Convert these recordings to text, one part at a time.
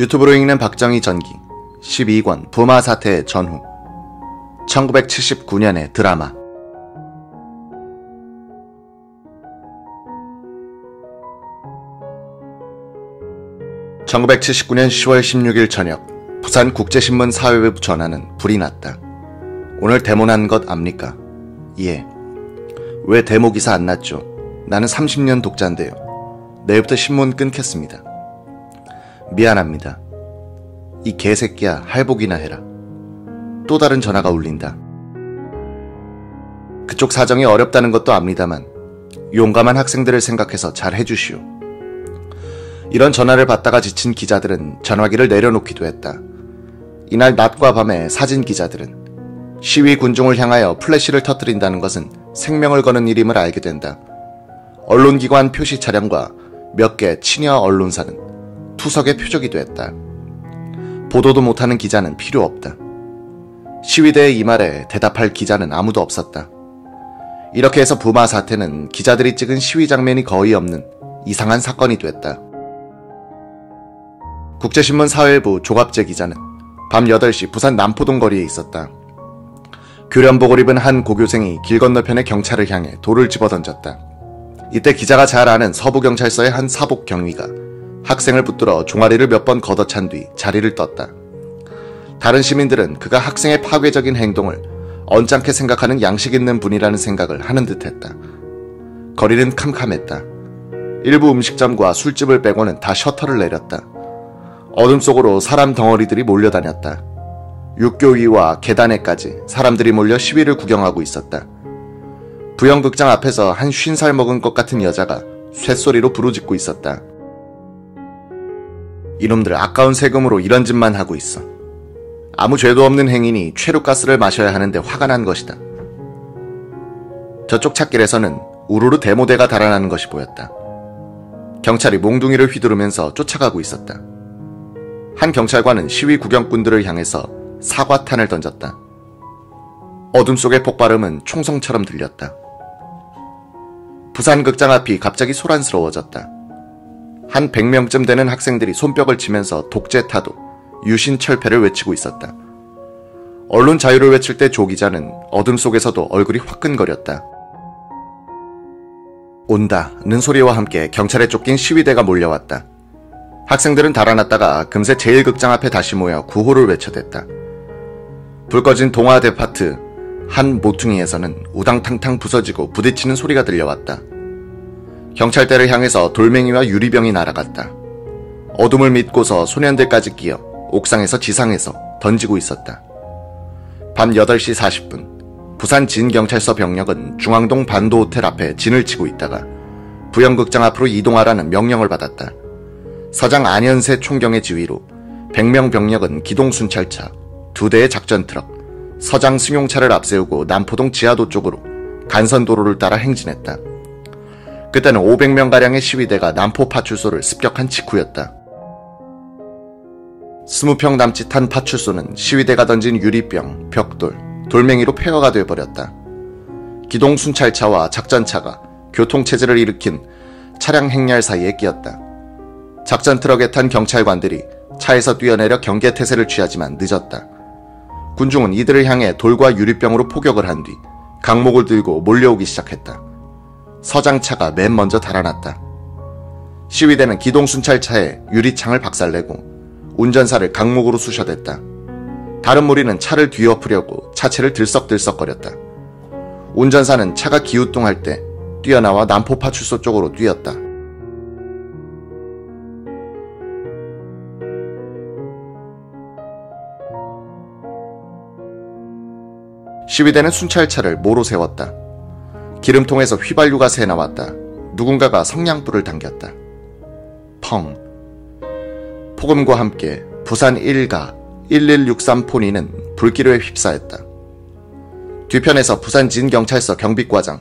유튜브로 읽는 박정희 전기 12권 부마 사태의 전후 1979년의 드라마. (1979년 10월 16일) 저녁 부산국제신문 사회부 전화는 불이 났다. 오늘 데모 난 것 압니까? 예. 왜 데모 기사 안 났죠? 나는 30년 독자인데요. 내일부터 신문 끊겠습니다. 미안합니다. 이 개새끼야, 할복이나 해라. 또 다른 전화가 울린다. 그쪽 사정이 어렵다는 것도 압니다만 용감한 학생들을 생각해서 잘 해주시오. 이런 전화를 받다가 지친 기자들은 전화기를 내려놓기도 했다. 이날 낮과 밤에 사진 기자들은 시위 군중을 향하여 플래시를 터뜨린다는 것은 생명을 거는 일임을 알게 된다. 언론기관 표시 차량과 몇 개 친여 언론사는 투석의 표적이 됐다. 보도도 못하는 기자는 필요 없다. 시위대의 이 말에 대답할 기자는 아무도 없었다. 이렇게 해서 부마 사태는 기자들이 찍은 시위 장면이 거의 없는 이상한 사건이 됐다. 국제신문 사회부 조갑재 기자는 밤 8시 부산 남포동 거리에 있었다. 교련복을 입은 한 고교생이 길 건너편의 경찰을 향해 돌을 집어던졌다. 이때 기자가 잘 아는 서부경찰서의 한 사복 경위가 학생을 붙들어 종아리를 몇 번 걷어찬 뒤 자리를 떴다. 다른 시민들은 그가 학생의 파괴적인 행동을 언짢게 생각하는 양식 있는 분이라는 생각을 하는 듯했다. 거리는 캄캄했다. 일부 음식점과 술집을 빼고는 다 셔터를 내렸다. 어둠 속으로 사람 덩어리들이 몰려다녔다. 육교 위와 계단에까지 사람들이 몰려 시위를 구경하고 있었다. 부영극장 앞에서 한 50살 먹은 것 같은 여자가 쇳소리로 부르짖고 있었다. 이놈들 아까운 세금으로 이런 짓만 하고 있어. 아무 죄도 없는 행인이 최루가스를 마셔야 하는데 화가 난 것이다. 저쪽 찻길에서는 우르르 데모대가 달아나는 것이 보였다. 경찰이 몽둥이를 휘두르면서 쫓아가고 있었다. 한 경찰관은 시위 구경꾼들을 향해서 사과탄을 던졌다. 어둠 속의 폭발음은 총성처럼 들렸다. 부산극장 앞이 갑자기 소란스러워졌다. 한 100명쯤 되는 학생들이 손뼉을 치면서 독재타도, 유신철폐를 외치고 있었다. 언론 자유를 외칠 때 조 기자는 어둠 속에서도 얼굴이 화끈거렸다. 온다는 소리와 함께 경찰에 쫓긴 시위대가 몰려왔다. 학생들은 달아났다가 금세 제1극장 앞에 다시 모여 구호를 외쳐댔다. 불 꺼진 동화 데파트 한 모퉁이에서는 우당탕탕 부서지고 부딪히는 소리가 들려왔다. 경찰대를 향해서 돌멩이와 유리병이 날아갔다. 어둠을 믿고서 소년들까지 끼어 옥상에서 지상에서 던지고 있었다. 밤 8시 40분 부산 진경찰서 병력은 중앙동 반도호텔 앞에 진을 치고 있다가 부영극장 앞으로 이동하라는 명령을 받았다. 서장 안현세 총경의 지휘로 100명 병력은 기동순찰차 2대의 작전트럭, 서장 승용차를 앞세우고 남포동 지하도 쪽으로 간선도로를 따라 행진했다. 그때는 500명가량의 시위대가 남포파출소를 습격한 직후였다. 20평 남짓한 파출소는 시위대가 던진 유리병, 벽돌, 돌멩이로 폐허가 돼버렸다. 기동순찰차와 작전차가 교통체제를 일으킨 차량 행렬 사이에 끼었다. 작전트럭에 탄 경찰관들이 차에서 뛰어내려 경계태세를 취하지만 늦었다. 군중은 이들을 향해 돌과 유리병으로 포격을 한 뒤 강목을 들고 몰려오기 시작했다. 서장차가 맨 먼저 달아났다. 시위대는 기동순찰차에 유리창을 박살내고 운전사를 강목으로 쑤셔댔다. 다른 무리는 차를 뒤엎으려고 차체를 들썩들썩거렸다. 운전사는 차가 기우뚱할 때 뛰어나와 남포파출소 쪽으로 뛰었다. 시위대는 순찰차를 모로 세웠다. 기름통에서 휘발유가 새나왔다. 누군가가 성냥불을 당겼다. 펑. 폭음과 함께 부산 1가 1163 포니는 불길에 휩싸였다. 뒤편에서 부산 진경찰서 경비과장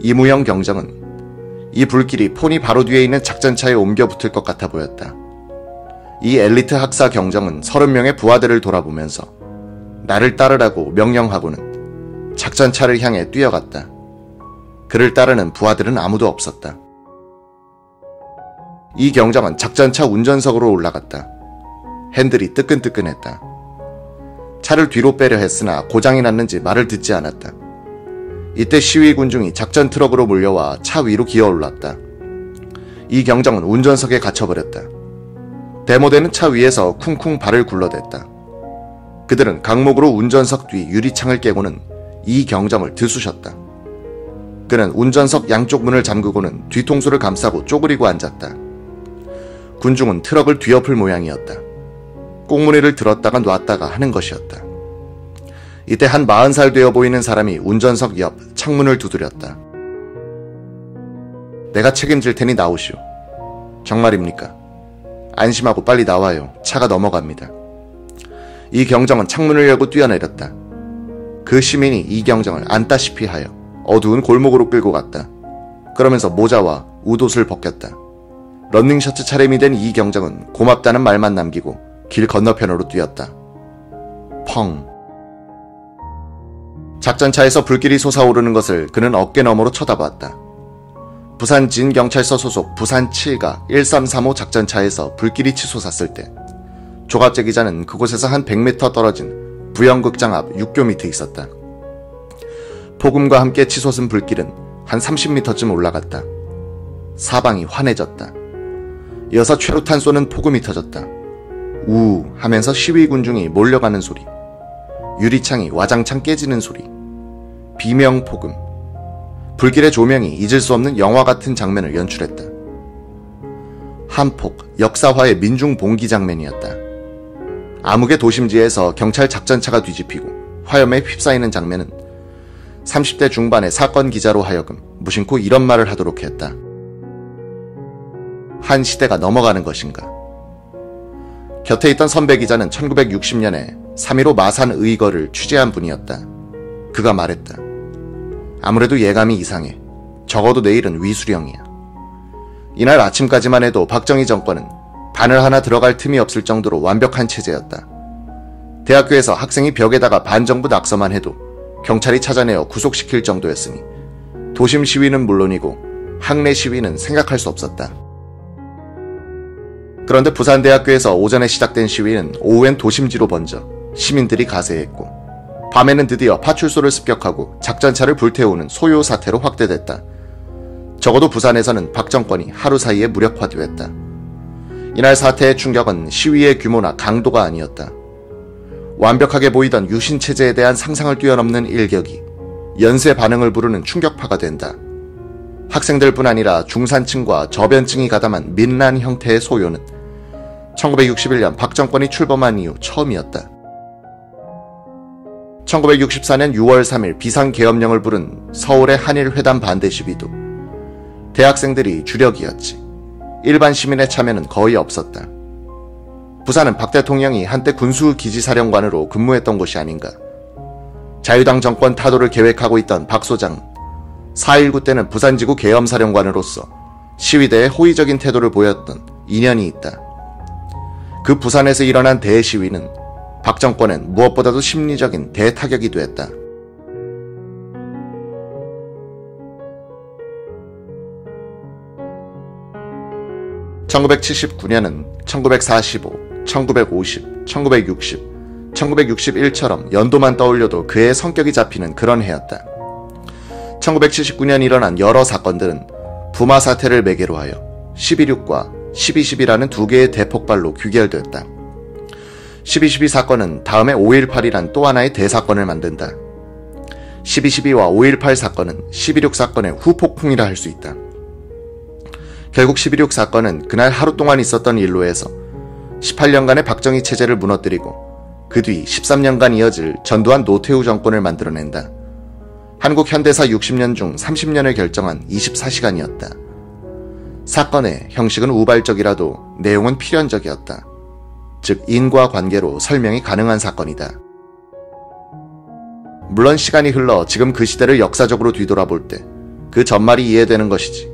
이무영 경정은 이 불길이 포니 바로 뒤에 있는 작전차에 옮겨 붙을 것 같아 보였다. 이 엘리트 학사 경정은 30명의 부하들을 돌아보면서 나를 따르라고 명령하고는 작전차를 향해 뛰어갔다. 그를 따르는 부하들은 아무도 없었다. 이 경정은 작전차 운전석으로 올라갔다. 핸들이 뜨끈뜨끈했다. 차를 뒤로 빼려 했으나 고장이 났는지 말을 듣지 않았다. 이때 시위 군중이 작전 트럭으로 몰려와 차 위로 기어올랐다. 이경정은 운전석에 갇혀버렸다. 대모대는 차 위에서 쿵쿵 발을 굴러댔다. 그들은 강목으로 운전석 뒤 유리창을 깨고는 이경정을 들쑤셨다. 그는 운전석 양쪽 문을 잠그고는 뒤통수를 감싸고 쪼그리고 앉았다. 군중은 트럭을 뒤엎을 모양이었다. 꽁무니를 들었다가 놨다가 하는 것이었다. 이때 한 40살 되어 보이는 사람이 운전석 옆 창문을 두드렸다. 내가 책임질 테니 나오시오. 정말입니까? 안심하고 빨리 나와요. 차가 넘어갑니다. 이경정은 창문을 열고 뛰어내렸다. 그 시민이 이경정을 안다시피 하여 어두운 골목으로 끌고 갔다. 그러면서 모자와 웃옷을 벗겼다. 런닝셔츠 차림이 된 이경정은 고맙다는 말만 남기고 길 건너편으로 뛰었다. 펑. 작전차에서 불길이 솟아오르는 것을 그는 어깨너머로 쳐다봤다. 부산 진경찰서 소속 부산 7가 1335 작전차에서 불길이 치솟았을 때 조갑재 기자는 그곳에서 한 100m 떨어진 부영극장 앞 육교 밑에 있었다. 폭음과 함께 치솟은 불길은 한 30m쯤 올라갔다. 사방이 환해졌다. 이어서 최루탄 쏘는 폭음이 터졌다. 우 하면서 시위 군중이 몰려가는 소리, 유리창이 와장창 깨지는 소리, 비명폭음, 불길의 조명이 잊을 수 없는 영화 같은 장면을 연출했다. 한폭 역사화의 민중 봉기 장면이었다. 암흑의 도심지에서 경찰 작전차가 뒤집히고 화염에 휩싸이는 장면은 30대 중반의 사건 기자로 하여금 무심코 이런 말을 하도록 했다. 한 시대가 넘어가는 것인가. 곁에 있던 선배 기자는 1960년에 3.15 마산 의거를 취재한 분이었다. 그가 말했다. 아무래도 예감이 이상해. 적어도 내일은 위수령이야. 이날 아침까지만 해도 박정희 정권은 바늘 하나 들어갈 틈이 없을 정도로 완벽한 체제였다. 대학교에서 학생이 벽에다가 반정부 낙서만 해도 경찰이 찾아내어 구속시킬 정도였으니 도심 시위는 물론이고 학내 시위는 생각할 수 없었다. 그런데 부산대학교에서 오전에 시작된 시위는 오후엔 도심지로 번져 시민들이 가세했고 밤에는 드디어 파출소를 습격하고 작전차를 불태우는 소요 사태로 확대됐다. 적어도 부산에서는 박 정권이 하루 사이에 무력화되었다. 이날 사태의 충격은 시위의 규모나 강도가 아니었다. 완벽하게 보이던 유신체제에 대한 상상을 뛰어넘는 일격이 연쇄 반응을 부르는 충격파가 된다. 학생들뿐 아니라 중산층과 저변층이 가담한 민란 형태의 소요는 1961년 박 정권이 출범한 이후 처음이었다. 1964년 6월 3일 비상계엄령을 부른 서울의 한일회담 반대 시위도 대학생들이 주력이었지. 일반 시민의 참여는 거의 없었다. 부산은 박 대통령이 한때 군수기지사령관으로 근무했던 곳이 아닌가. 자유당 정권 타도를 계획하고 있던 박 소장은 4.19 때는 부산지구 계엄사령관으로서 시위대에 호의적인 태도를 보였던 인연이 있다. 그 부산에서 일어난 대시위는 박 정권엔 무엇보다도 심리적인 대타격이 되었다. (1979년은) 1945, 1950, 1960, 1961처럼 연도만 떠올려도 그의 성격이 잡히는 그런 해였다. 1979년 일어난 여러 사건들은 부마 사태를 매개로 하여 12.6과 12.12라는 두 개의 대폭발로 귀결되었다. 12.12 사건은 다음에 5.18이란 또 하나의 대사건을 만든다. 12.12와 5.18 사건은 12.6 사건의 후폭풍이라 할 수 있다. 결국 12.6 사건은 그날 하루 동안 있었던 일로 해서 18년간의 박정희 체제를 무너뜨리고 그 뒤 13년간 이어질 전두환 노태우 정권을 만들어낸다. 한국 현대사 60년 중 30년을 결정한 24시간이었다. 사건의 형식은 우발적이라도 내용은 필연적이었다. 즉 인과관계로 설명이 가능한 사건이다. 물론 시간이 흘러 지금 그 시대를 역사적으로 뒤돌아볼 때 그 전말이 이해되는 것이지.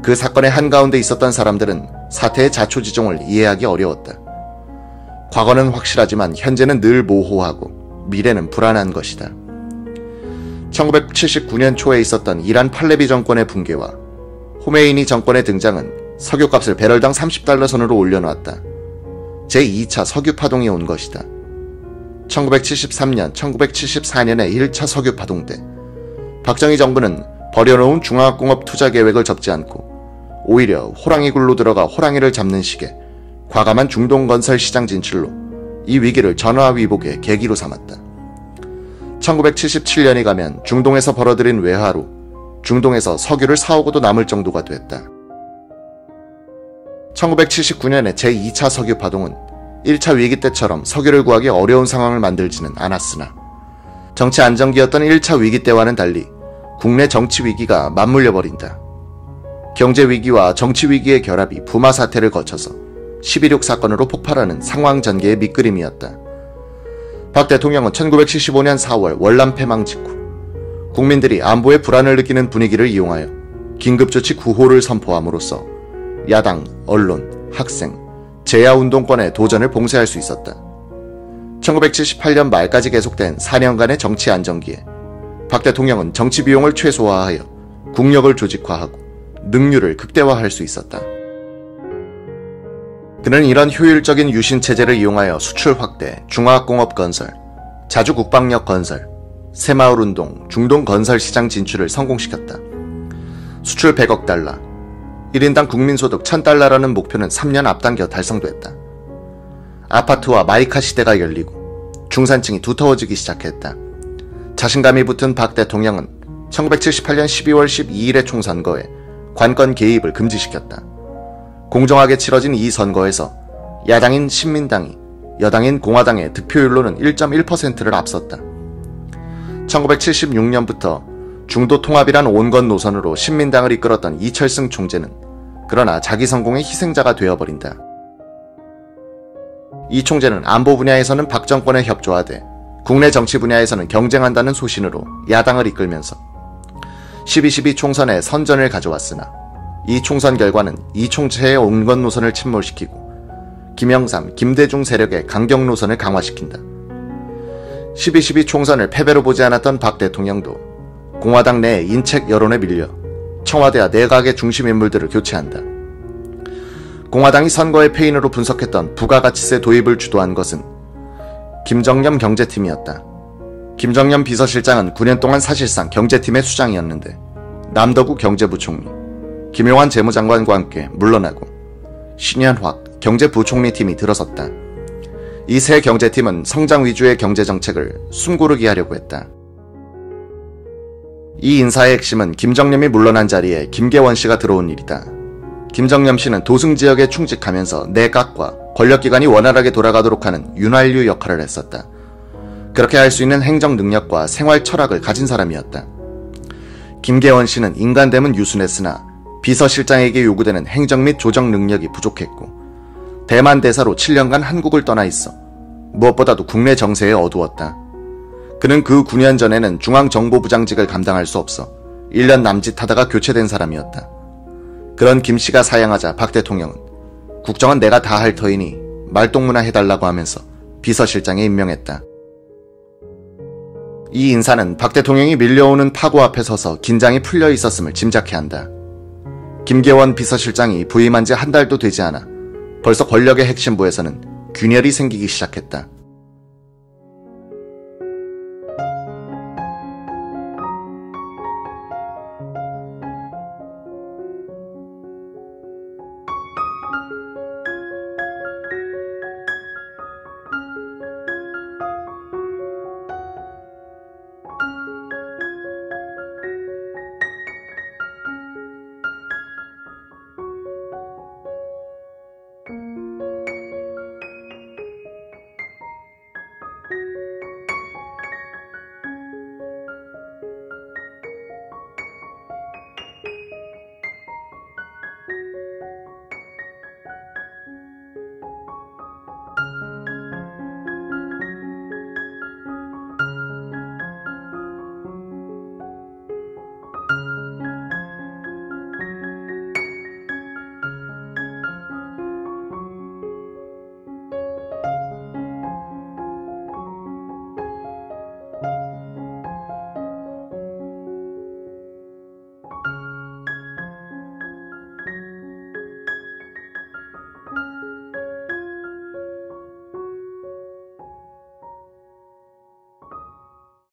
그 사건의 한가운데 있었던 사람들은 사태의 자초지종을 이해하기 어려웠다. 과거는 확실하지만 현재는 늘 모호하고 미래는 불안한 것이다. 1979년 초에 있었던 이란 팔레비 정권의 붕괴와 호메이니 정권의 등장은 석유값을 배럴당 $30 선으로 올려놓았다. 제2차 석유파동이 온 것이다. 1973년, 1974년의 1차 석유파동 때 박정희 정부는 버려놓은 중화학공업 투자 계획을 접지 않고 오히려 호랑이굴로 들어가 호랑이를 잡는 식의 과감한 중동 건설 시장 진출로 이 위기를 전화위복의 계기로 삼았다. 1977년이 가면 중동에서 벌어들인 외화로 중동에서 석유를 사오고도 남을 정도가 됐다. 1979년의 제2차 석유파동은 1차 위기 때처럼 석유를 구하기 어려운 상황을 만들지는 않았으나 정치 안정기였던 1차 위기 때와는 달리 국내 정치 위기가 맞물려버린다. 경제 위기와 정치 위기의 결합이 부마 사태를 거쳐서 11.6 사건으로 폭발하는 상황 전개의 밑그림이었다. 박 대통령은 1975년 4월 월남 패망 직후 국민들이 안보에 불안을 느끼는 분위기를 이용하여 긴급조치 9호를 선포함으로써 야당, 언론, 학생, 재야운동권의 도전을 봉쇄할 수 있었다. 1978년 말까지 계속된 4년간의 정치 안정기에 박 대통령은 정치 비용을 최소화하여 국력을 조직화하고 능률을 극대화할 수 있었다. 그는 이런 효율적인 유신체제를 이용하여 수출 확대, 중화학공업 건설, 자주국방력 건설, 새마을운동, 중동 건설 시장 진출을 성공시켰다. 수출 100억 달러, 1인당 국민소득 1000달러라는 목표는 3년 앞당겨 달성됐다. 아파트와 마이카 시대가 열리고 중산층이 두터워지기 시작했다. 자신감이 붙은 박 대통령은 1978년 12월 12일의 총선거에 관권 개입을 금지시켰다. 공정하게 치러진 이 선거에서 야당인 신민당이 여당인 공화당의 득표율로는 1.1%를 앞섰다. 1976년부터 중도 통합이란 온건 노선으로 신민당을 이끌었던 이철승 총재는 그러나 자기 성공의 희생자가 되어버린다. 이 총재는 안보 분야에서는 박 정권에 협조하되 국내 정치 분야에서는 경쟁한다는 소신으로 야당을 이끌면서 12.12 총선에 선전을 가져왔으나 이 총선 결과는 이 총재의 온건 노선을 침몰시키고 김영삼, 김대중 세력의 강경 노선을 강화시킨다. 12.12 총선을 패배로 보지 않았던 박 대통령도 공화당 내 인책 여론에 밀려 청와대와 내각의 중심 인물들을 교체한다. 공화당이 선거의 패인으로 분석했던 부가가치세 도입을 주도한 것은 김정념 경제팀이었다. 김정념 비서실장은 9년 동안 사실상 경제팀의 수장이었는데 남덕우 경제부총리, 김용환 재무장관과 함께 물러나고 신현확 경제부총리 팀이 들어섰다. 이 새 경제팀은 성장 위주의 경제정책을 숨고르게 하려고 했다. 이 인사의 핵심은 김정념이 물러난 자리에 김계원 씨가 들어온 일이다. 김정념 씨는 도승 지역에 충직하면서 내각과 권력기관이 원활하게 돌아가도록 하는 윤활유 역할을 했었다. 그렇게 할 수 있는 행정 능력과 생활 철학을 가진 사람이었다. 김계원 씨는 인간됨은 유순했으나 비서실장에게 요구되는 행정 및 조정 능력이 부족했고 대만 대사로 7년간 한국을 떠나 있어 무엇보다도 국내 정세에 어두웠다. 그는 그 9년 전에는 중앙정보부장직을 감당할 수 없어 1년 남짓하다가 교체된 사람이었다. 그런 김 씨가 사양하자 박 대통령은 국정은 내가 다 할 터이니 말동무나 해달라고 하면서 비서실장에 임명했다. 이 인사는 박 대통령이 밀려오는 파고 앞에 서서 긴장이 풀려 있었음을 짐작케 한다. 김계원 비서실장이 부임한 지 한 달도 되지 않아 벌써 권력의 핵심부에서는 균열이 생기기 시작했다.